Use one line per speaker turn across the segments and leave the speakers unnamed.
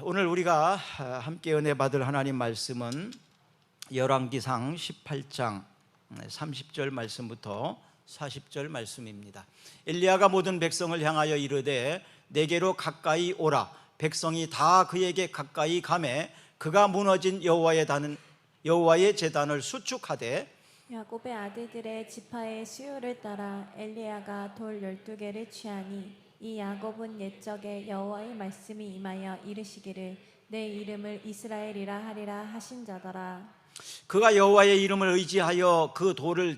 오늘 우리가 함께 은혜 받을 하나님 말씀은 열왕기상 18장 30절 말씀부터 40절 말씀입니다. 엘리야가 모든 백성을 향하여 이르되 내게로 가까이 오라. 백성이 다 그에게 가까이 가매 그가 무너진 여호와의 제단을 수축하되
야곱의 아들들의 지파의 수요를 따라 엘리야가 돌 12개를 취하니 이 야곱은 옛적에 여호와의 말씀이 임하여 이르시기를 내 이름을 이스라엘이라 하리라 하신 자더라.
그가 여호와의 이름을 의지하여 그 돌로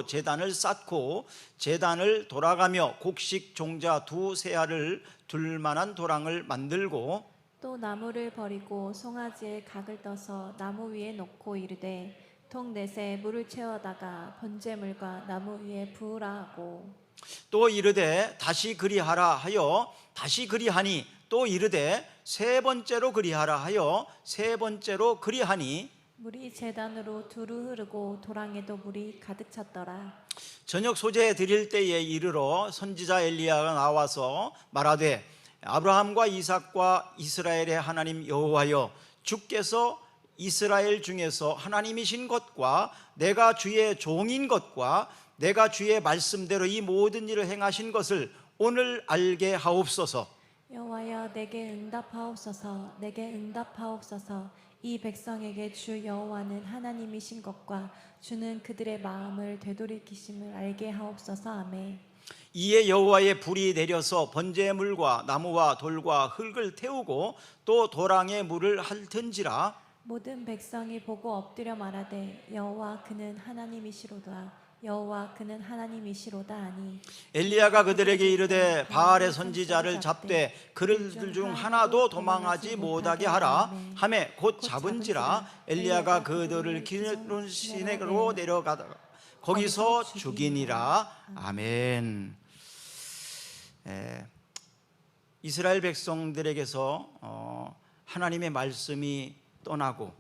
제단을 쌓고 제단을 돌아가며 곡식 종자 두세 알을 둘 만한 도랑을 만들고
또 나무를 버리고 송아지의 각을 떠서 나무 위에 놓고 이르되 통 넷에 물을 채워다가 번제물과 나무 위에 부으라 하고
또 이르되 다시 그리하라 하여 다시 그리하니 또 이르되 세 번째로 그리하라 하여 세 번째로 그리하니
물이 제단으로 두루 흐르고 도랑에도 물이 가득 찼더라.
저녁 소재 드릴 때에 이르러 선지자 엘리야가 나와서 말하되 아브라함과 이삭과 이스라엘의 하나님 여호와여 주께서 이스라엘 중에서 하나님이신 것과 내가 주의 종인 것과 내가 주의 말씀대로 이 모든 일을 행하신 것을 오늘 알게 하옵소서.
여호와여 내게 응답하옵소서. 내게 응답하옵소서. 이 백성에게 주 여호와는 하나님이신 것과 주는 그들의 마음을 되돌이키심을 알게 하옵소서. 아멘.
이에 여호와의 불이 내려서 번제물과 나무와 돌과 흙을 태우고 또 도랑에 물을 핥은지라.
모든 백성이 보고 엎드려 말하되 여호와 그는 하나님이시로다. 여호와 그는 하나님이시로다 하니
엘리야가 그들에게 이르되 바알의 선지자를 잡되 그들 중 하나도 도망하지 못하게 하라 하매 곧 잡은지라. 엘리야가 그들을 기럇 시내로 내려가다가 거기서 죽이니라. 아멘. 이스라엘 백성들에게서 하나님의 말씀이 떠나고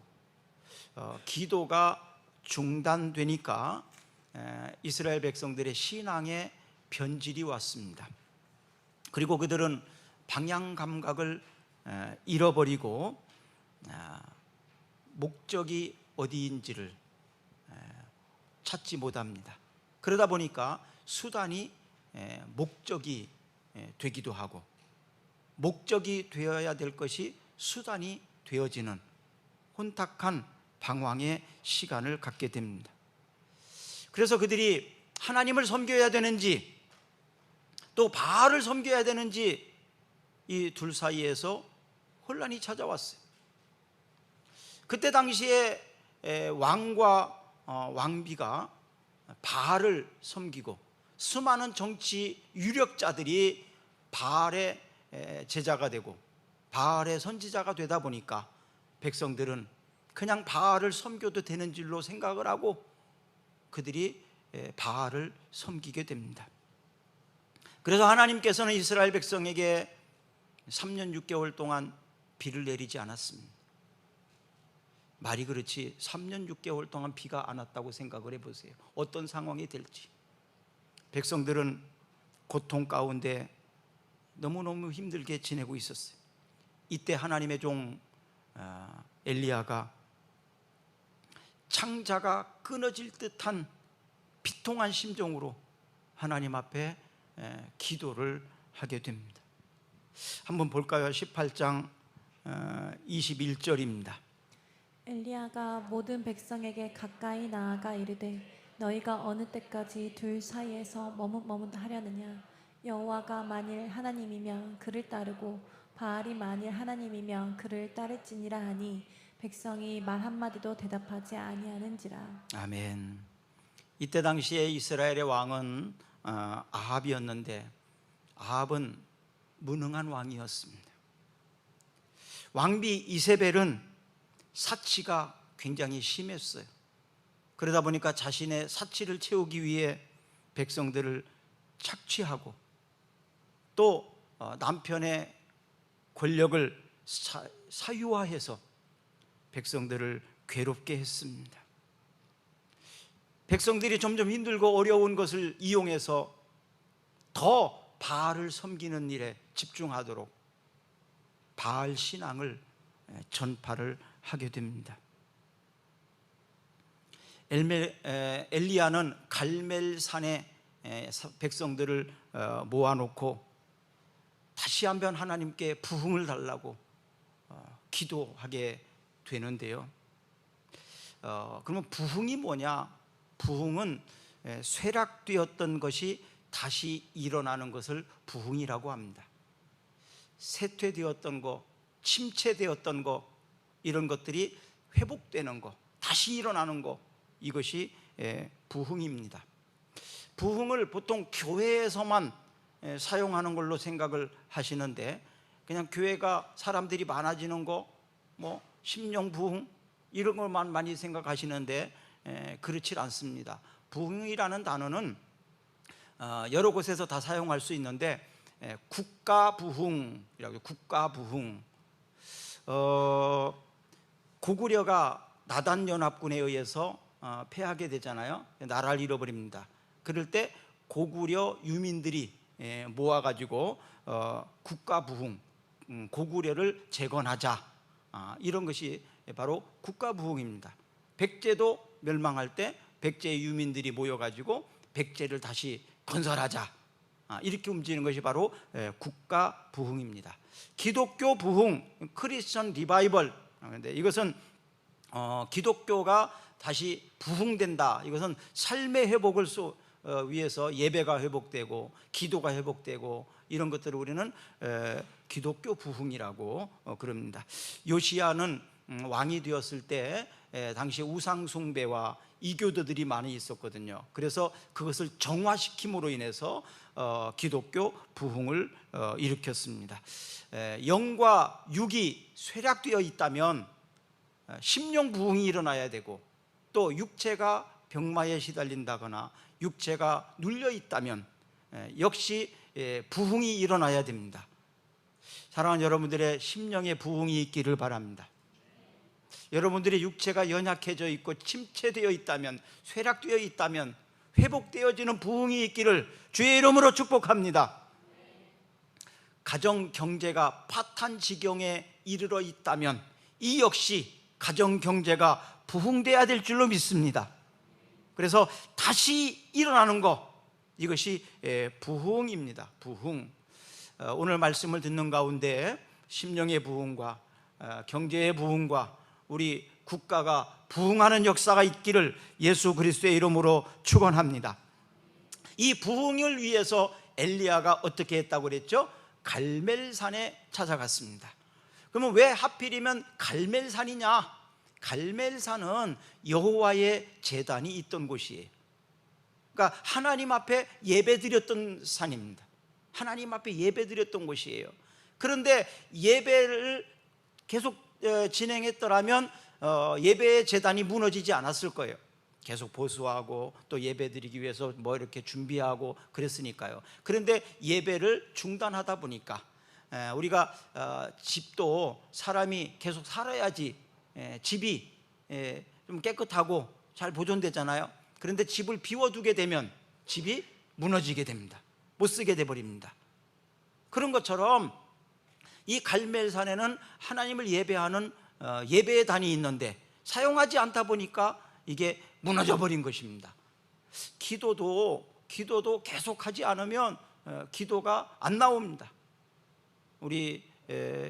기도가 중단되니까 이스라엘 백성들의 신앙에 변질이 왔습니다. 그리고 그들은 방향 감각을 잃어버리고 목적이 어디인지를 찾지 못합니다. 그러다 보니까 수단이 목적이 되기도 하고 목적이 되어야 될 것이 수단이 되어지는 혼탁한 방황의 시간을 갖게 됩니다. 그래서 그들이 하나님을 섬겨야 되는지 또 바알을 섬겨야 되는지 이 둘 사이에서 혼란이 찾아왔어요. 그때 당시에 왕과 왕비가 바알을 섬기고 수많은 정치 유력자들이 바알의 제자가 되고 바알의 선지자가 되다 보니까 백성들은 그냥 바알을 섬겨도 되는 줄로 생각을 하고 그들이 바알을 섬기게 됩니다. 그래서 하나님께서는 이스라엘 백성에게 3년 6개월 동안 비를 내리지 않았습니다. 말이 그렇지 3년 6개월 동안 비가 안 왔다고 생각을 해보세요. 어떤 상황이 될지. 백성들은 고통 가운데 너무너무 힘들게 지내고 있었어요. 이때 하나님의 종 엘리야가 창자가 끊어질 듯한 비통한 심정으로 하나님 앞에 기도를 하게 됩니다. 한번 볼까요? 18장 21절입니다.
엘리야가 모든 백성에게 가까이 나아가 이르되 너희가 어느 때까지 둘 사이에서 머뭇하려느냐. 여호와가 만일 하나님이면 그를 따르고 바알이 만일 하나님이면 그를 따를지니라 하니 백성이 말 한마디도 대답하지 아니하는지라.
아멘. 이때 당시에 이스라엘의 왕은 아합이었는데 아합은 무능한 왕이었습니다. 왕비 이세벨은 사치가 굉장히 심했어요. 그러다 보니까 자신의 사치를 채우기 위해 백성들을 착취하고 또 남편의 권력을 사유화해서 백성들을 괴롭게 했습니다. 백성들이 점점 힘들고 어려운 것을 이용해서 더 바알을 섬기는 일에 집중하도록 바알 신앙을 전파를 하게 됩니다. 엘리야는 갈멜산에 백성들을 모아놓고 다시 한번 하나님께 부흥을 달라고 기도하게 되는데요. 그러면 부흥이 뭐냐? 부흥은 쇠락되었던 것이 다시 일어나는 것을 부흥이라고 합니다. 쇠퇴되었던 거, 침체되었던 거, 이런 것들이 회복되는 거, 다시 일어나는 거, 이것이 부흥입니다. 부흥을 보통 교회에서만 사용하는 걸로 생각을 하시는데, 그냥 교회가 사람들이 많아지는 거, 뭐 심령 부흥 이런 것만 많이 생각하시는데 그렇지 않습니다. 부흥이라는 단어는 여러 곳에서 다 사용할 수 있는데, 국가 부흥이라고 해요. 국가 부흥. 고구려가 나단 연합군에 의해서 패하게 되잖아요. 나라를 잃어버립니다. 그럴 때 고구려 유민들이 모아가지고 국가 부흥, 고구려를 재건하자, 이런 것이 바로 국가 부흥입니다. 백제도 멸망할 때 백제 유민들이 모여가지고 백제를 다시 건설하자, 이렇게 움직이는 것이 바로 국가 부흥입니다. 기독교 부흥, 크리스천 리바이벌, 그런데 이것은 기독교가 다시 부흥된다. 이것은 삶의 회복을 위해서 예배가 회복되고 기도가 회복되고 이런 것들을 우리는 기독교 부흥이라고 그럽니다. 요시야는 왕이 되었을 때 당시 우상 숭배와 이교도들이 많이 있었거든요. 그래서 그것을 정화시킴으로 인해서 기독교 부흥을 일으켰습니다. 영과 육이 쇠락되어 있다면 심령 부흥이 일어나야 되고, 또 육체가 병마에 시달린다거나 육체가 눌려 있다면 역시 부흥이 일어나야 됩니다. 사랑하는 여러분들의 심령의 부흥이 있기를 바랍니다. 여러분들의 육체가 연약해져 있고 침체되어 있다면, 쇠락되어 있다면 회복되어지는 부흥이 있기를 주의 이름으로 축복합니다. 가정 경제가 파탄 지경에 이르러 있다면 이 역시 가정 경제가 부흥돼야 될 줄로 믿습니다. 그래서 다시 일어나는 것, 이것이 부흥입니다. 부흥. 오늘 말씀을 듣는 가운데 심령의 부흥과 경제의 부흥과 우리 국가가 부흥하는 역사가 있기를 예수 그리스도의 이름으로 축원합니다. 이 부흥을 위해서 엘리야가 어떻게 했다고 그랬죠? 갈멜산에 찾아갔습니다. 그러면 왜 하필이면 갈멜산이냐? 갈멜산은 여호와의 제단이 있던 곳이에요. 그러니까 하나님 앞에 예배드렸던 산입니다. 하나님 앞에 예배드렸던 곳이에요. 그런데 예배를 계속 진행했더라면 예배의 제단이 무너지지 않았을 거예요. 계속 보수하고 또 예배드리기 위해서 뭐 이렇게 준비하고 그랬으니까요. 그런데 예배를 중단하다 보니까 우리가 집도 사람이 계속 살아야지 집이 좀 깨끗하고 잘 보존되잖아요. 그런데 집을 비워두게 되면 집이 무너지게 됩니다. 못 쓰게 돼버립니다. 그런 것처럼 이 갈멜산에는 하나님을 예배하는 예배의 단이 있는데 사용하지 않다 보니까 이게 무너져 버린 것입니다. 기도도 계속하지 않으면 기도가 안 나옵니다. 우리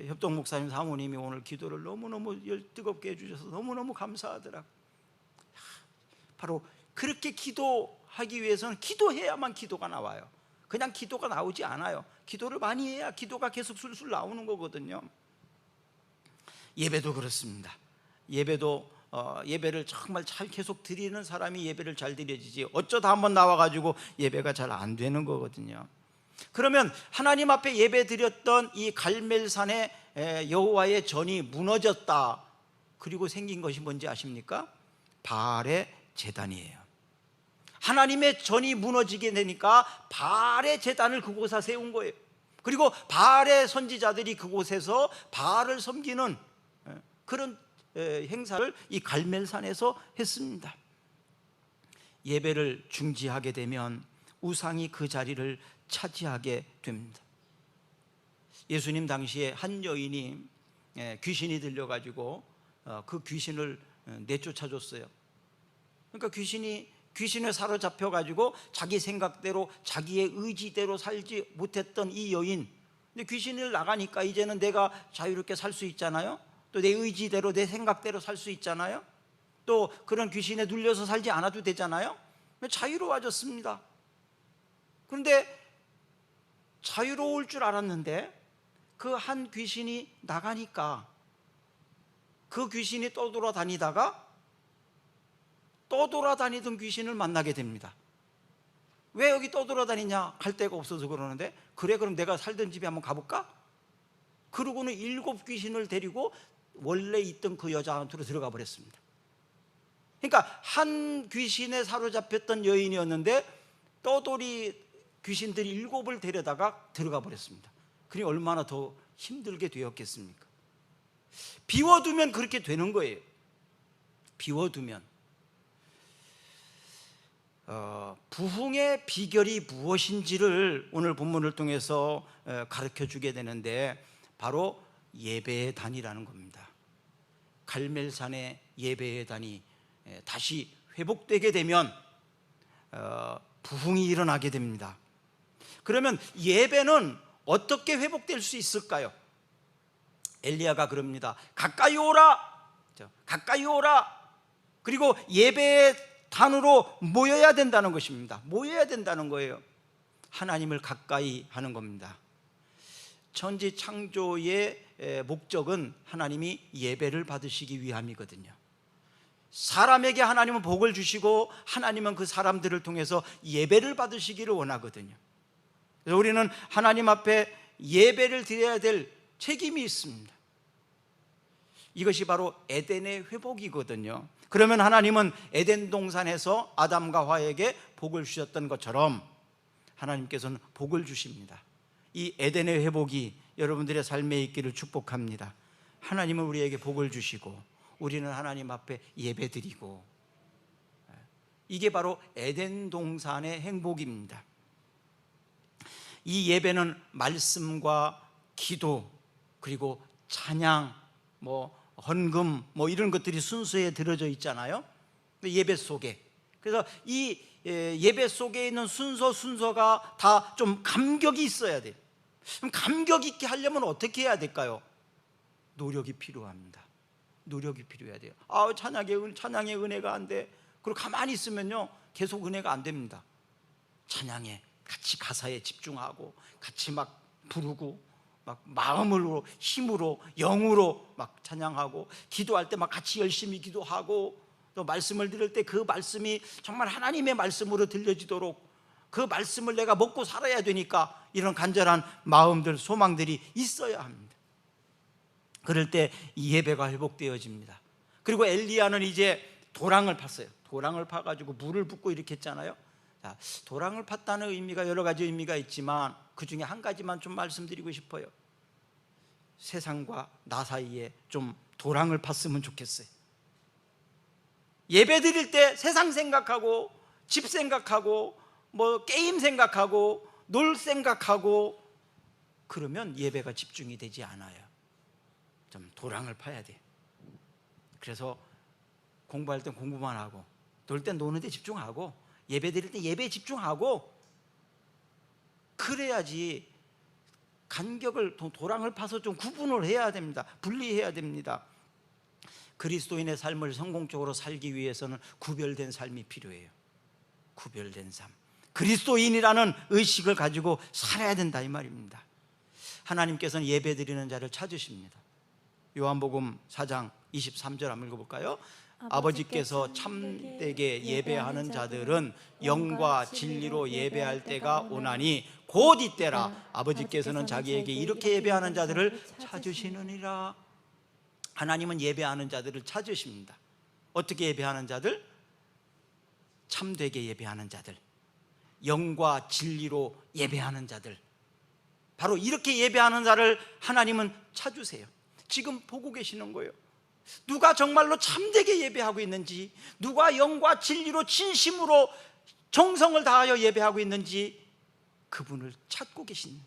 협동 목사님 사모님이 오늘 기도를 너무너무 뜨겁게 해주셔서 너무너무 감사하더라고요. 바로 그렇게 기도하기 위해서는 기도해야만 기도가 나와요. 그냥 기도가 나오지 않아요. 기도를 많이 해야 기도가 계속 술술 나오는 거거든요. 예배도 그렇습니다. 예배를 정말 잘 계속 드리는 사람이 예배를 잘 드려지지, 어쩌다 한번 나와가지고 예배가 잘 안 되는 거거든요. 그러면 하나님 앞에 예배 드렸던 이 갈멜산에 여호와의 전이 무너졌다. 그리고 생긴 것이 뭔지 아십니까? 바알의 제단이에요. 하나님의 전이 무너지게 되니까 바알의 제단을 그곳에 세운 거예요. 그리고 바알의 선지자들이 그곳에서 바알을 섬기는 그런 행사를 이 갈멜산에서 했습니다. 예배를 중지하게 되면 우상이 그 자리를 차지하게 됩니다. 예수님 당시에 한 여인이 귀신이 들려가지고 그 귀신을 내쫓아줬어요. 그러니까 귀신에 사로잡혀가지고 자기 생각대로 자기의 의지대로 살지 못했던 이 여인, 근데 귀신을 나가니까 이제는 내가 자유롭게 살 수 있잖아요. 또 내 의지대로 내 생각대로 살 수 있잖아요. 또 그런 귀신에 눌려서 살지 않아도 되잖아요. 자유로워졌습니다. 그런데 자유로울 줄 알았는데 그 한 귀신이 나가니까 그 귀신이 떠돌아다니던 귀신을 만나게 됩니다. 왜 여기 떠돌아다니냐? 갈 데가 없어서 그러는데, 그래 그럼 내가 살던 집에 한번 가볼까? 그러고는 7 귀신을 데리고 원래 있던 그 여자한테로 들어가 버렸습니다. 그러니까 한 귀신에 사로잡혔던 여인이었는데 떠돌이 귀신들이 7을 데려다가 들어가 버렸습니다. 그러니 얼마나 더 힘들게 되었겠습니까? 비워두면 그렇게 되는 거예요. 비워두면. 부흥의 비결이 무엇인지를 오늘 본문을 통해서 가르쳐 주게 되는데, 바로 예배의 단이라는 겁니다. 갈멜산의 예배의 단이 다시 회복되게 되면 부흥이 일어나게 됩니다. 그러면 예배는 어떻게 회복될 수 있을까요? 엘리야가 그럽니다. 가까이 오라, 가까이 오라. 그리고 예배의 단으로 모여야 된다는 것입니다. 모여야 된다는 거예요. 하나님을 가까이 하는 겁니다. 천지 창조의 목적은 하나님이 예배를 받으시기 위함이거든요. 사람에게 하나님은 복을 주시고 하나님은 그 사람들을 통해서 예배를 받으시기를 원하거든요. 그래서 우리는 하나님 앞에 예배를 드려야 될 책임이 있습니다. 이것이 바로 에덴의 회복이거든요. 그러면 하나님은 에덴 동산에서 아담과 하와에게 복을 주셨던 것처럼 하나님께서는 복을 주십니다. 이 에덴의 회복이 여러분들의 삶에 있기를 축복합니다. 하나님은 우리에게 복을 주시고 우리는 하나님 앞에 예배드리고, 이게 바로 에덴 동산의 행복입니다. 이 예배는 말씀과 기도, 그리고 찬양, 헌금 이런 것들이 순서에 들어져 있잖아요. 예배 속에. 그래서 이 예배 속에 있는 순서가 다 좀 감격이 있어야 돼요. 그럼 감격 있게 하려면 어떻게 해야 될까요? 노력이 필요합니다. 노력이 필요해야 돼요. 찬양의 은혜가 안 돼. 그리고 가만히 있으면요 계속 은혜가 안 됩니다. 찬양에 같이 가사에 집중하고 같이 막 부르고 막 마음으로, 힘으로, 영으로 막 찬양하고, 기도할 때 막 같이 열심히 기도하고, 또 말씀을 들을 때 그 말씀이 정말 하나님의 말씀으로 들려지도록 그 말씀을 내가 먹고 살아야 되니까 이런 간절한 마음들, 소망들이 있어야 합니다. 그럴 때 이 예배가 회복되어집니다. 그리고 엘리야는 이제 도랑을 팠어요. 도랑을 파가지고 물을 붓고 이렇게 했잖아요. 자, 도랑을 팠다는 의미가 여러 가지 의미가 있지만 그 중에 한 가지만 좀 말씀드리고 싶어요. 세상과 나 사이에 좀 도랑을 팠으면 좋겠어요. 예배 드릴 때 세상 생각하고 집 생각하고 게임 생각하고 놀 생각하고 그러면 예배가 집중이 되지 않아요. 좀 도랑을 파야 돼요. 그래서 공부할 땐 공부만 하고, 놀 땐 노는 데 집중하고, 예배 드릴 때 예배에 집중하고, 그래야지 간격을, 도랑을 파서 좀 구분을 해야 됩니다. 분리해야 됩니다. 그리스도인의 삶을 성공적으로 살기 위해서는 구별된 삶이 필요해요. 구별된 삶, 그리스도인이라는 의식을 가지고 살아야 된다 이 말입니다. 하나님께서는 예배드리는 자를 찾으십니다. 요한복음 4장 23절 한번 읽어볼까요? 아버지께서 참되게 예배하는 자들은 영과 진리로 예배할 때가 오나니 곧 이때라 아버지께서는 자기에게 이렇게 예배하는 자들을 찾으시느니라. 하나님은 예배하는 자들을 찾으십니다. 어떻게 예배하는 자들? 참되게 예배하는 자들, 영과 진리로 예배하는 자들, 바로 이렇게 예배하는 자를 하나님은 찾으세요. 지금 보고 계시는 거예요. 누가 정말로 참되게 예배하고 있는지, 누가 영과 진리로 진심으로 정성을 다하여 예배하고 있는지 그분을 찾고 계신,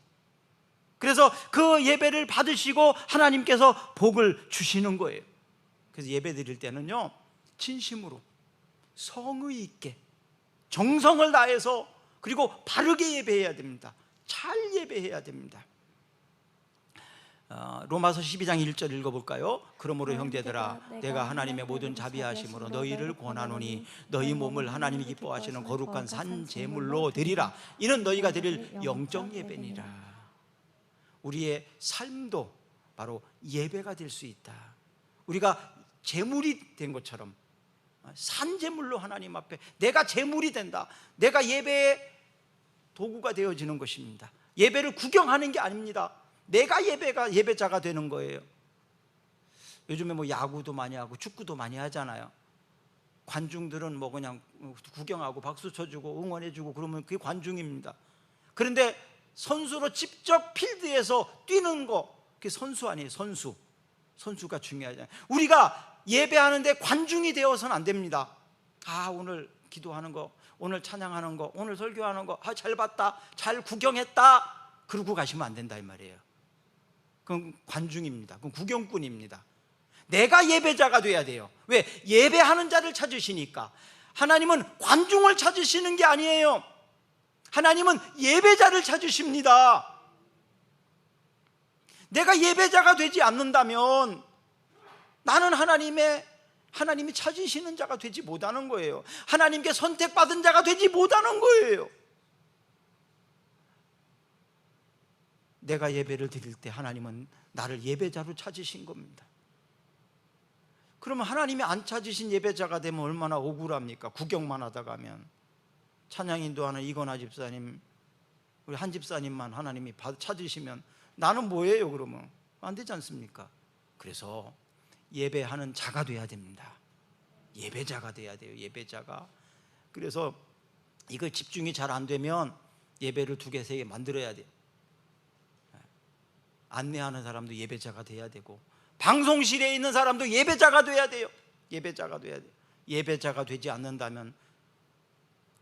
그래서 그 예배를 받으시고 하나님께서 복을 주시는 거예요. 그래서 예배 드릴 때는요, 진심으로 성의 있게 정성을 다해서, 그리고 바르게 예배해야 됩니다. 잘 예배해야 됩니다. 로마서 12장 1절 읽어볼까요? 그러므로 형제들아, 내가 하나님의 모든 자비하심으로 너희를 권하노니 너희 몸을 하나님이 기뻐하시는 거룩한 산 제물로 드리라. 이는 너희가 드릴 영적 예배니라. 우리의 삶도 바로 예배가 될 수 있다. 우리가 제물이 된 것처럼 산 제물로 하나님 앞에 내가 제물이 된다. 내가 예배의 도구가 되어지는 것입니다. 예배를 구경하는 게 아닙니다. 내가 예배자가 되는 거예요. 요즘에 뭐 야구도 많이 하고 축구도 많이 하잖아요. 관중들은 뭐 그냥 구경하고 박수 쳐주고 응원해주고 그러면 그게 관중입니다. 그런데 선수로 직접 필드에서 뛰는 거, 그게 선수 아니에요. 선수가 중요하잖아요. 우리가 예배하는데 관중이 되어서는 안 됩니다. 오늘 기도하는 거, 오늘 찬양하는 거, 오늘 설교하는 거, 잘 봤다, 잘 구경했다, 그러고 가시면 안 된다 이 말이에요. 그건 관중입니다. 그건 구경꾼입니다. 내가 예배자가 돼야 돼요. 왜? 예배하는 자를 찾으시니까. 하나님은 관중을 찾으시는 게 아니에요. 하나님은 예배자를 찾으십니다. 내가 예배자가 되지 않는다면 나는 하나님이 찾으시는 자가 되지 못하는 거예요. 하나님께 선택받은 자가 되지 못하는 거예요. 내가 예배를 드릴 때 하나님은 나를 예배자로 찾으신 겁니다. 그러면 하나님이 안 찾으신 예배자가 되면 얼마나 억울합니까? 구경만 하다 가면. 찬양 인도하는 이건하 집사님, 우리 한 집사님만 하나님이 찾으시면 나는 뭐예요 그러면? 안 되지 않습니까? 그래서 예배하는 자가 돼야 됩니다. 예배자가 돼야 돼요. 예배자가. 그래서 이거 집중이 잘 안 되면 예배를 2개, 3개 만들어야 돼요. 안내하는 사람도 예배자가 돼야 되고, 방송실에 있는 사람도 예배자가 돼야 돼요. 예배자가 돼야 돼요. 예배자가 되지 않는다면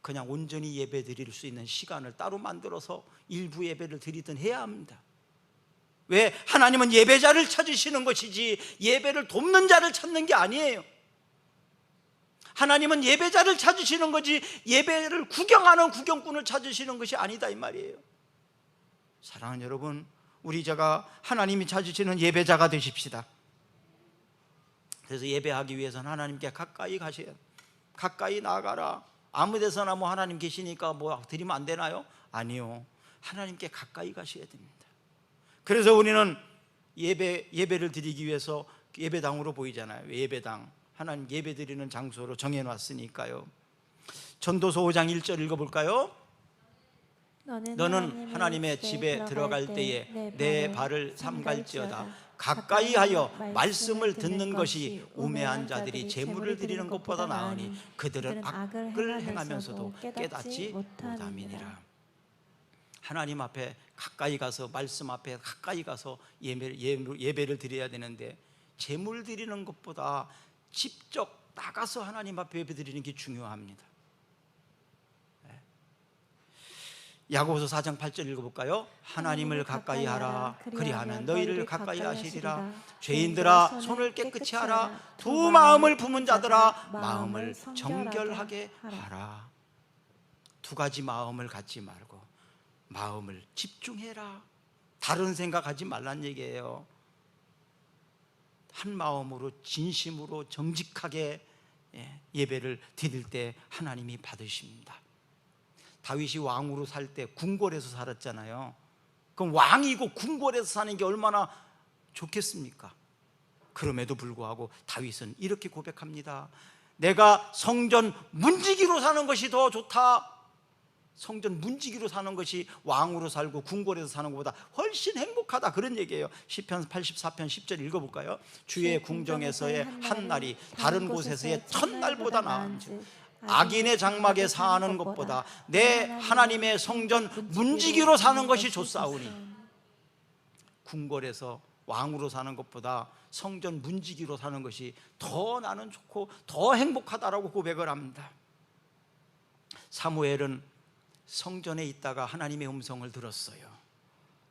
그냥 온전히 예배 드릴 수 있는 시간을 따로 만들어서 일부 예배를 드리든 해야 합니다. 왜? 하나님은 예배자를 찾으시는 것이지 예배를 돕는 자를 찾는 게 아니에요. 하나님은 예배자를 찾으시는 거지 예배를 구경하는 구경꾼을 찾으시는 것이 아니다 이 말이에요. 사랑하는 여러분, 우리 자가 하나님이 찾으시는 예배자가 되십시다. 그래서 예배하기 위해서는 하나님께 가까이 가셔야 돼요. 가까이 나아가라. 아무 데서나 뭐 하나님 계시니까 뭐 드리면 안 되나요? 아니요. 하나님께 가까이 가셔야 됩니다. 그래서 우리는 예배를 드리기 위해서 예배당으로 보이잖아요. 예배당, 하나님 예배 드리는 장소로 정해놨으니까요. 전도서 5장 1절 읽어볼까요? 너는 하나님의 집에 들어갈 때에 내 발을 삼갈지어다. 가까이 하여 말씀을 듣는 것이 우매한 자들이 제물을 드리는 것보다 나으니 그들은 악을 행하면서도 깨닫지 못함이니라. 하나님 앞에 가까이 가서, 말씀 앞에 가까이 가서 예배를 드려야 되는데, 제물 드리는 것보다 직접 나가서 하나님 앞에 예배 드리는 게 중요합니다. 야고보서 4장 8절 읽어볼까요? 하나님을 가까이 하라. 그리하면 너희를 가까이 하시리라. 죄인들아, 손을 깨끗이 하라. 두 마음을 품은 자들아, 마음을 정결하게 하라. 2가지 마음을 갖지 말고 마음을 집중해라. 다른 생각하지 말란 얘기예요. 한 마음으로 진심으로 정직하게 예배를 드릴 때 하나님이 받으십니다. 다윗이 왕으로 살 때 궁궐에서 살았잖아요. 그럼 왕이고 궁궐에서 사는 게 얼마나 좋겠습니까? 그럼에도 불구하고 다윗은 이렇게 고백합니다. 내가 성전 문지기로 사는 것이 더 좋다. 성전 문지기로 사는 것이 왕으로 살고 궁궐에서 사는 것보다 훨씬 행복하다, 그런 얘기예요. 시편 84편 10절 읽어볼까요? 주의 궁정에서의 한 날이 다른 곳에서의 천날보다 나은즉 악인의 장막에 사는 것보다 내 하나님의 성전 문지기로 사는 것이 좋사오니. 궁궐에서 왕으로 사는 것보다 성전 문지기로 사는 것이 더 나는 좋고 더 행복하다라고 고백을 합니다. 사무엘은 성전에 있다가 하나님의 음성을 들었어요.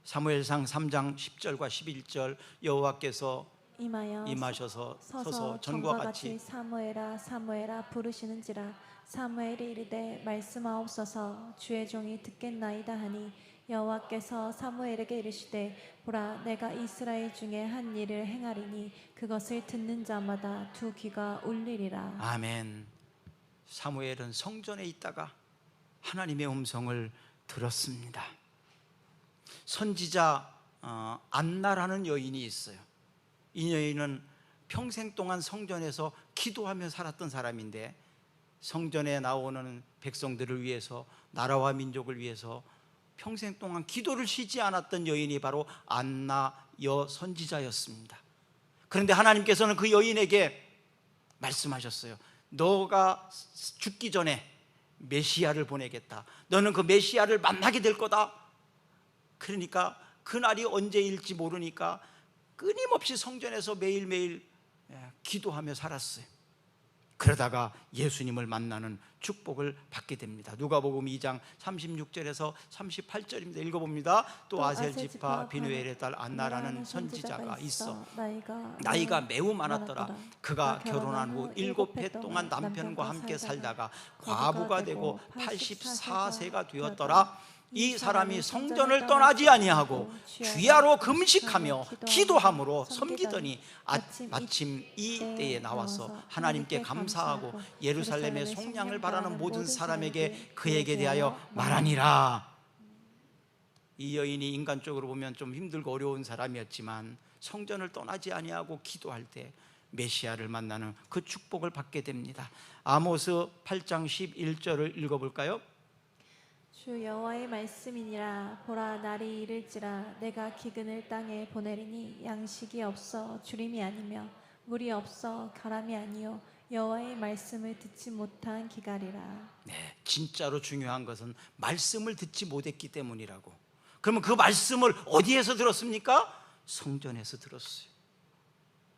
사무엘상 3장 10절과 11절 여호와께서
임하여
임하셔서 서서
서서
전과 같이
사무엘아 사무엘아 부르시는지라 사무엘이 이르되 말씀하옵소서 주의 종이 듣겠나이다 하니 여호와께서 사무엘에게 이르시되 보라 내가 이스라엘 중에 한 일을 행하리니 그것을 듣는 자마다 두 귀가 울리리라.
아멘. 사무엘은 성전에 있다가 하나님의 음성을 들었습니다. 선지자 안나라는 여인이 있어요. 이 여인은 평생 동안 성전에서 기도하며 살았던 사람인데 성전에 나오는 백성들을 위해서 나라와 민족을 위해서 평생 동안 기도를 쉬지 않았던 여인이 바로 안나 여 선지자였습니다. 그런데 하나님께서는 그 여인에게 말씀하셨어요. 너가 죽기 전에 메시아를 보내겠다. 너는 그 메시아를 만나게 될 거다. 그러니까 그날이 언제일지 모르니까 끊임없이 성전에서 매일매일 기도하며 살았어요. 그러다가 예수님을 만나는 축복을 받게 됩니다. 누가복음 2장 36절에서 38절입니다. 읽어봅니다. 또 아셀지파 비누엘의 딸 안나라는 선지자가 있어 나이가 매우 많았더라. 그가 결혼한 후 7해 동안 남편과 함께 살다가 과부가 되고 84세가 되었더라. 이 사람이 성전을 떠나지 아니하고 주야로 금식하며 기도함으로 섬기더니 마침 이 때에 나와서 하나님께 감사하고 예루살렘의 속량을 바라는 모든 사람에게 그에게 대하여 말하니라. 이 여인이 인간적으로 보면 좀 힘들고 어려운 사람이었지만 성전을 떠나지 아니하고 기도할 때 메시아를 만나는 그 축복을 받게 됩니다. 아모스 8장 11절을 읽어볼까요?
주 여호와의 말씀이니라. 보라 날이 이를지라 내가 기근을 땅에 보내리니 양식이 없어 주림이 아니며 물이 없어 가람이 아니요 여호와의 말씀을 듣지 못한 기갈이라.
네, 진짜로 중요한 것은 말씀을 듣지 못했기 때문이라고. 그러면 그 말씀을 어디에서 들었습니까? 성전에서 들었어요.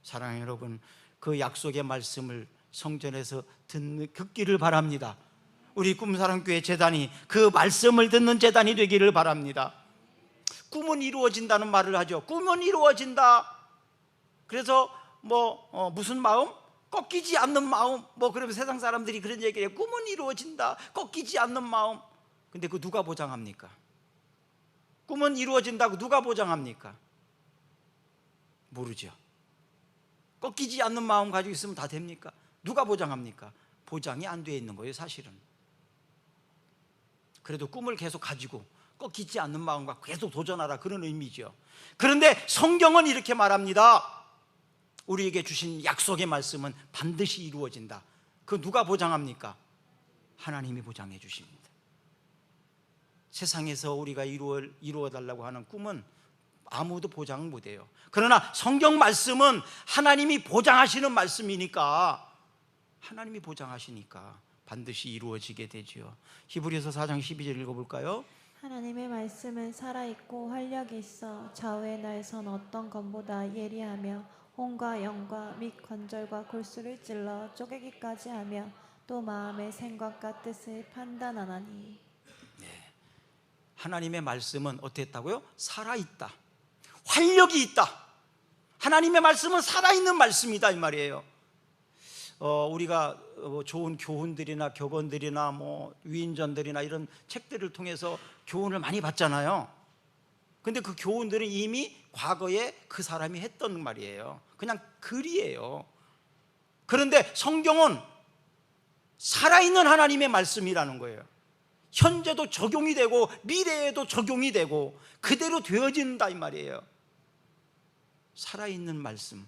사랑하는 여러분, 그 약속의 말씀을 성전에서 듣기를 바랍니다. 우리 꿈사랑교회 재단이 그 말씀을 듣는 재단이 되기를 바랍니다. 꿈은 이루어진다는 말을 하죠. 꿈은 이루어진다. 그래서 무슨 마음? 꺾이지 않는 마음. 그러면 세상 사람들이 그런 얘기를 해요. 꿈은 이루어진다. 꺾이지 않는 마음. 근데 그 누가 보장합니까? 꿈은 이루어진다고 누가 보장합니까? 모르죠. 꺾이지 않는 마음 가지고 있으면 다 됩니까? 누가 보장합니까? 보장이 안 돼 있는 거예요, 사실은. 그래도 꿈을 계속 가지고 꺾이지 않는 마음과 계속 도전하라, 그런 의미죠. 그런데 성경은 이렇게 말합니다. 우리에게 주신 약속의 말씀은 반드시 이루어진다. 그 누가 보장합니까? 하나님이 보장해 주십니다. 세상에서 우리가 이루어달라고 하는 꿈은 아무도 보장 못해요. 그러나 성경 말씀은 하나님이 보장하시는 말씀이니까, 하나님이 보장하시니까 반드시 이루어지게 되지요. 히브리서 4장 12절 읽어볼까요?
하나님의 말씀은 살아있고 활력이 있어 좌우의 날선 어떤 검보다 예리하며 혼과 영과 및 관절과 골수를 찔러 쪼개기까지 하며 또 마음의 생각과 뜻을 판단하나니.
네. 하나님의 말씀은 어땠다고요? 살아있다. 활력이 있다. 하나님의 말씀은 살아있는 말씀이다, 이 말이에요. 우리가 좋은 교훈들이나 격언들이나 위인전들이나 이런 책들을 통해서 교훈을 많이 받잖아요. 근데 그 교훈들은 이미 과거에 그 사람이 했던 말이에요. 그냥 글이에요. 그런데 성경은 살아있는 하나님의 말씀이라는 거예요. 현재도 적용이 되고 미래에도 적용이 되고 그대로 되어진다, 이 말이에요. 살아있는 말씀.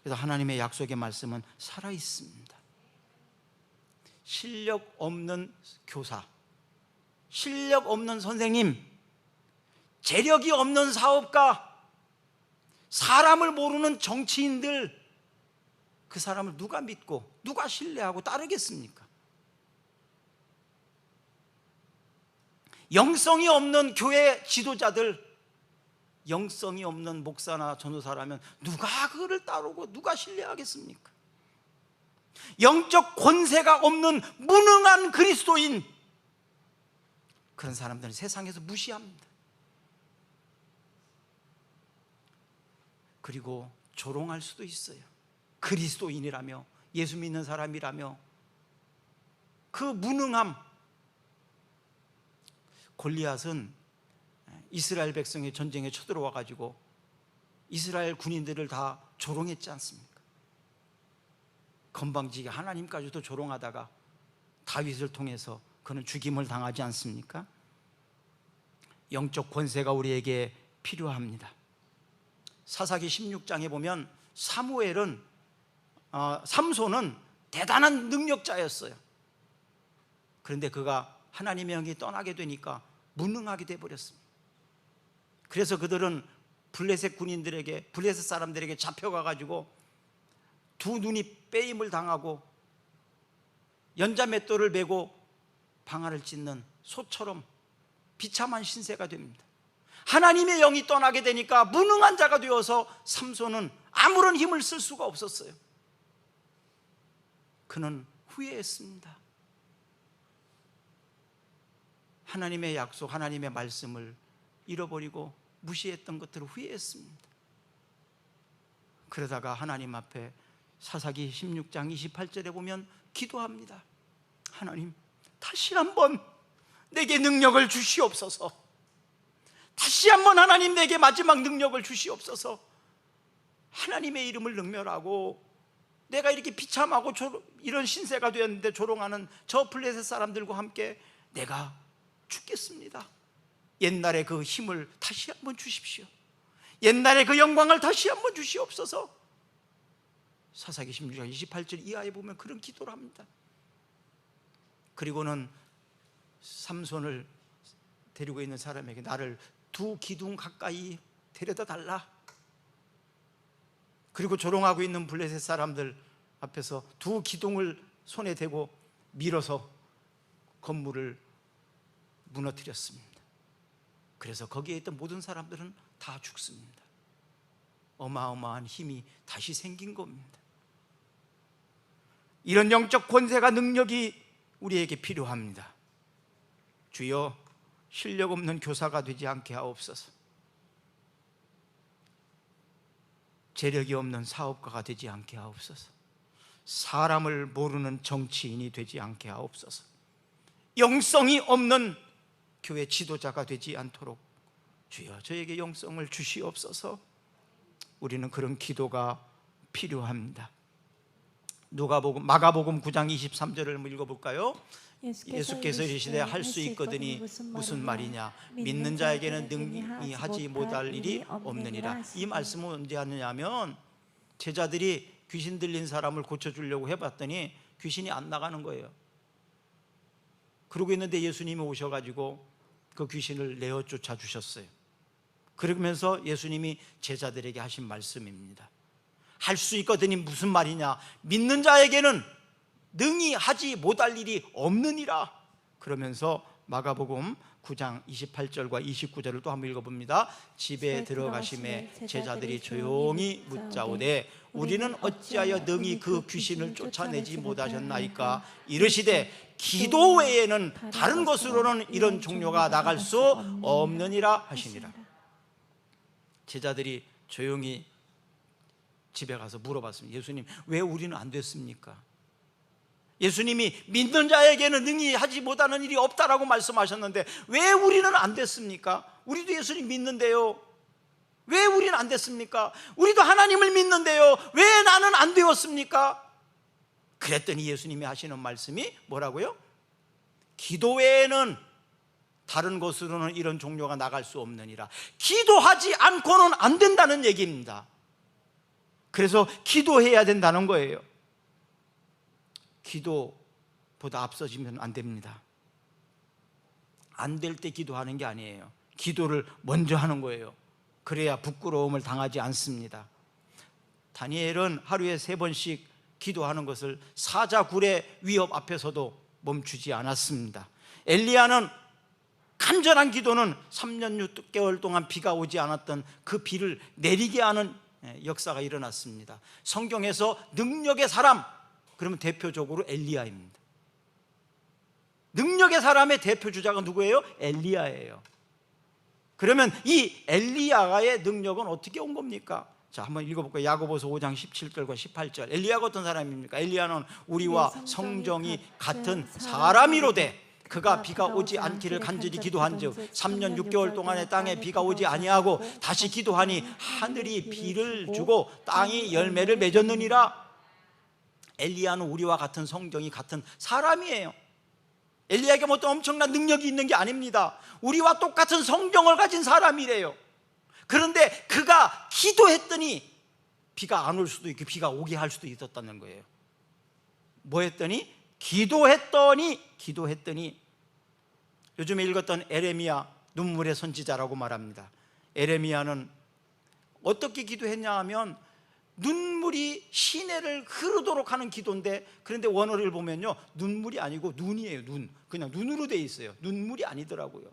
그래서 하나님의 약속의 말씀은 살아있습니다. 실력 없는 교사, 실력 없는 선생님, 재력이 없는 사업가, 사람을 모르는 정치인들, 그 사람을 누가 믿고 누가 신뢰하고 따르겠습니까? 영성이 없는 교회 지도자들, 영성이 없는 목사나 전도사라면 누가 그를 따르고 누가 신뢰하겠습니까? 영적 권세가 없는 무능한 그리스도인, 그런 사람들은 세상에서 무시합니다. 그리고 조롱할 수도 있어요. 그리스도인이라며, 예수 믿는 사람이라며, 그 무능함. 골리앗은 이스라엘 백성의 전쟁에 쳐들어와 가지고 이스라엘 군인들을 다 조롱했지 않습니까? 건방지게 하나님까지도 조롱하다가 다윗을 통해서 그는 죽임을 당하지 않습니까? 영적 권세가 우리에게 필요합니다. 사사기 16장에 보면 삼손은 대단한 능력자였어요. 그런데 그가 하나님의 영이 떠나게 되니까 무능하게 되어버렸습니다. 그래서 그들은 블레셋 사람들에게 잡혀가 가지고 두 눈이 빼임을 당하고 연자맷돌을 메고 방아를 찢는 소처럼 비참한 신세가 됩니다. 하나님의 영이 떠나게 되니까 무능한 자가 되어서 삼손은 아무런 힘을 쓸 수가 없었어요. 그는 후회했습니다. 하나님의 약속, 하나님의 말씀을 잃어버리고 무시했던 것들을 후회했습니다. 그러다가 하나님 앞에 사사기 16장 28절에 보면 기도합니다. 하나님, 다시 한번 내게 능력을 주시옵소서. 다시 한번 하나님 내게 마지막 능력을 주시옵소서. 하나님의 이름을 능멸하고 내가 이렇게 비참하고 이런 신세가 되었는데 조롱하는 저 블레셋 사람들과 함께 내가 죽겠습니다. 옛날의 그 힘을 다시 한번 주십시오. 옛날의 그 영광을 다시 한번 주시옵소서. 사사기 16장 28절 이하에 보면 그런 기도를 합니다. 그리고는 삼손을 데리고 있는 사람에게 나를 두 기둥 가까이 데려다 달라. 그리고 조롱하고 있는 블레셋 사람들 앞에서 두 기둥을 손에 대고 밀어서 건물을 무너뜨렸습니다. 그래서 거기에 있던 모든 사람들은 다 죽습니다. 어마어마한 힘이 다시 생긴 겁니다. 이런 영적 권세가, 능력이 우리에게 필요합니다. 주여, 실력 없는 교사가 되지 않게 하옵소서. 재력이 없는 사업가가 되지 않게 하옵소서. 사람을 모르는 정치인이 되지 않게 하옵소서. 영성이 없는 교회 지도자가 되지 않도록 주여 저에게 영성을 주시옵소서. 우리는 그런 기도가 필요합니다. 마가복음 9장 23절을 읽어볼까요? 예수께서 이르시되 할 수 있거든이 무슨 말이냐, 믿는 자에게는 능히 하지 못할 일이 없느니라. 이 말씀은 언제 하느냐면 제자들이 귀신 들린 사람을 고쳐주려고 해봤더니 귀신이 안 나가는 거예요. 그러고 있는데 예수님이 오셔가지고 그 귀신을 내어 쫓아 주셨어요. 그러면서 예수님이 제자들에게 하신 말씀입니다. 할 수 있거든이 무슨 말이냐, 믿는 자에게는 능히 하지 못할 일이 없느니라. 그러면서 마가복음 9장 28절과 29절을 또 한번 읽어봅니다. 집에 들어가심에 제자들이 조용히 묻자오되 우리는 어찌하여 능히 그 귀신을 쫓아내지 못하셨나이까. 이르시되 기도 외에는 다른 것으로는 이런 종료가 나갈 수 없느니라 하시니라. 제자들이 조용히 집에 가서 물어봤습니다. 예수님, 왜 우리는 안 됐습니까? 예수님이 믿는 자에게는 능히 하지 못하는 일이 없다라고 말씀하셨는데 왜 우리는 안 됐습니까? 우리도 예수님 믿는데요. 왜 우리는 안 됐습니까? 우리도 하나님을 믿는데요. 왜 나는 안 되었습니까? 그랬더니 예수님이 하시는 말씀이 뭐라고요? 기도 외에는 다른 것으로는 이런 종료가 나갈 수 없느니라. 기도하지 않고는 안 된다는 얘기입니다. 그래서 기도해야 된다는 거예요. 기도보다 앞서지면 안 됩니다. 안 될 때 기도하는 게 아니에요. 기도를 먼저 하는 거예요. 그래야 부끄러움을 당하지 않습니다. 다니엘은 하루에 3번씩 기도하는 것을 사자굴의 위협 앞에서도 멈추지 않았습니다. 엘리야는 간절한 기도는 3년 6개월 동안 비가 오지 않았던 그 비를 내리게 하는 역사가 일어났습니다. 성경에서 능력의 사람, 그러면 대표적으로 엘리야입니다. 능력의 사람의 대표 주자가 누구예요? 엘리야예요. 그러면 이 엘리야의 능력은 어떻게 온 겁니까? 자, 한번 읽어볼까요? 야고보서 5장 17절과 18절. 엘리야가 어떤 사람입니까? 엘리야는 우리와 성정이 같은 사람이로되 그가 비가 오지 않기를 간절히 기도한즉 3년 6개월 동안에 땅에 비가 오지 아니하고 다시 기도하니 하늘이 비를 주고 땅이 열매를 맺었느니라. 엘리야는 우리와 같은 성정이 같은 사람이에요. 엘리야에게 뭐 어떤 엄청난 능력이 있는 게 아닙니다. 우리와 똑같은 성정을 가진 사람이래요. 그런데 그가 기도했더니 비가 안 올 수도 있고 비가 오게 할 수도 있었다는 거예요. 뭐 했더니? 기도했더니 요즘에 읽었던 에레미야, 눈물의 선지자라고 말합니다. 에레미야는 어떻게 기도했냐 하면 눈물이 시내를 흐르도록 하는 기도인데, 그런데 원어를 보면요 눈물이 아니고 눈이에요. 그냥 눈으로 돼 있어요. 눈물이 아니더라고요.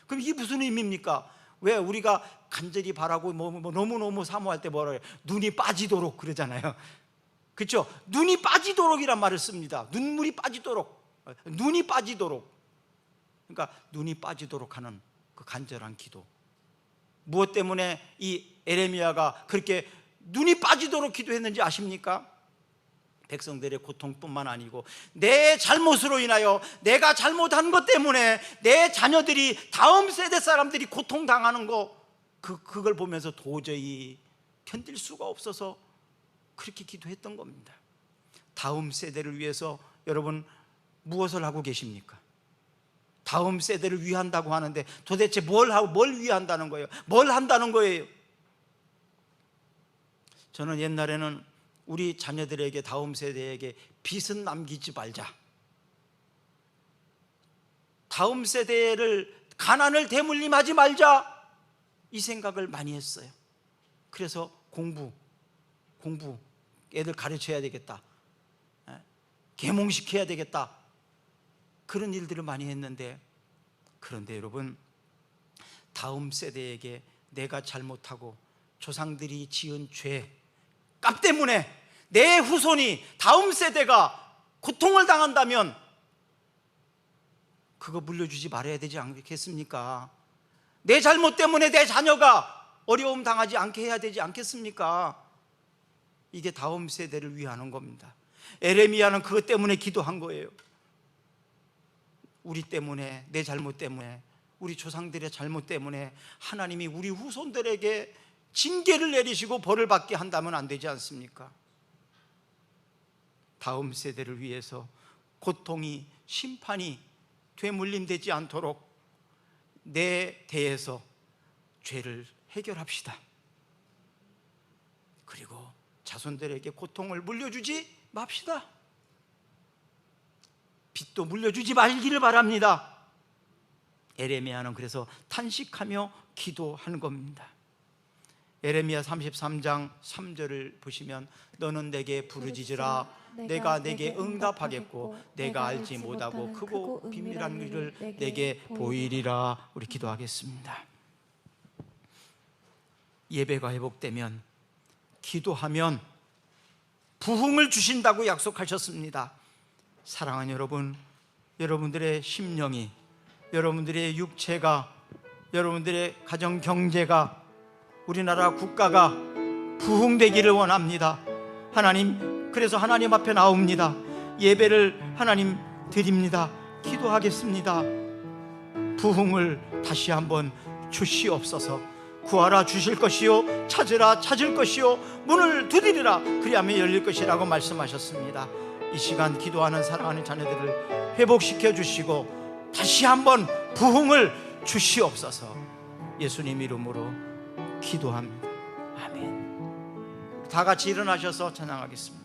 그럼 이게 무슨 의미입니까? 왜 우리가 간절히 바라고 너무너무 사모할 때 뭐라 해요? 눈이 빠지도록 그러잖아요. 그렇죠? 눈이 빠지도록이란 말을 씁니다. 눈물이 빠지도록, 눈이 빠지도록. 그러니까 눈이 빠지도록 하는 그 간절한 기도. 무엇 때문에 이 에레미야가 그렇게 눈이 빠지도록 기도했는지 아십니까? 백성들의 고통뿐만 아니고 내 잘못으로 인하여, 내가 잘못한 것 때문에 내 자녀들이, 다음 세대 사람들이 고통당하는 그걸 보면서 도저히 견딜 수가 없어서 그렇게 기도했던 겁니다. 다음 세대를 위해서 여러분 무엇을 하고 계십니까? 다음 세대를 위한다고 하는데 도대체 뭘 위한다는 거예요? 뭘 한다는 거예요? 저는 옛날에는 우리 자녀들에게, 다음 세대에게 빚은 남기지 말자, 다음 세대를 가난을 대물림하지 말자, 이 생각을 많이 했어요. 그래서 공부 애들 가르쳐야 되겠다, 계몽시켜야 되겠다, 그런 일들을 많이 했는데, 그런데 여러분, 다음 세대에게 내가 잘못하고 조상들이 지은 죄, 값 때문에 내 후손이, 다음 세대가 고통을 당한다면 그거 물려주지 말아야 되지 않겠습니까? 내 잘못 때문에 내 자녀가 어려움 당하지 않게 해야 되지 않겠습니까? 이게 다음 세대를 위하는 겁니다. 에레미야는 그것 때문에 기도한 거예요. 우리 때문에, 내 잘못 때문에, 우리 조상들의 잘못 때문에 하나님이 우리 후손들에게 징계를 내리시고 벌을 받게 한다면 안 되지 않습니까? 다음 세대를 위해서 고통이, 심판이 되물림되지 않도록 내 대에서 죄를 해결합시다. 그리고 자손들에게 고통을 물려주지 맙시다. 빚도 물려주지 말기를 바랍니다. 에레미야는 그래서 탄식하며 기도하는 겁니다. 에레미야 33장 3절을 보시면 너는 내게 부르짖으라 내가 내게 응답하겠고 내가 알지 못하고 크고 비밀한 일을 내게 보이리라. 우리 기도하겠습니다. 예배가 회복되면, 기도하면 부흥을 주신다고 약속하셨습니다. 사랑하는 여러분, 여러분들의 심령이, 여러분들의 육체가, 여러분들의 가정 경제가, 우리나라 국가가 부흥되기를 원합니다. 하나님, 그래서 하나님 앞에 나옵니다. 예배를 하나님 드립니다. 기도하겠습니다. 부흥을 다시 한번 주시옵소서. 구하라 주실 것이요, 찾으라 찾을 것이요, 문을 두드리라 그리하면 열릴 것이라고 말씀하셨습니다. 이 시간 기도하는 사랑하는 자녀들을 회복시켜 주시고 다시 한번 부흥을 주시옵소서. 예수님 이름으로 기도합니다. 아멘. 다 같이 일어나셔서 찬양하겠습니다.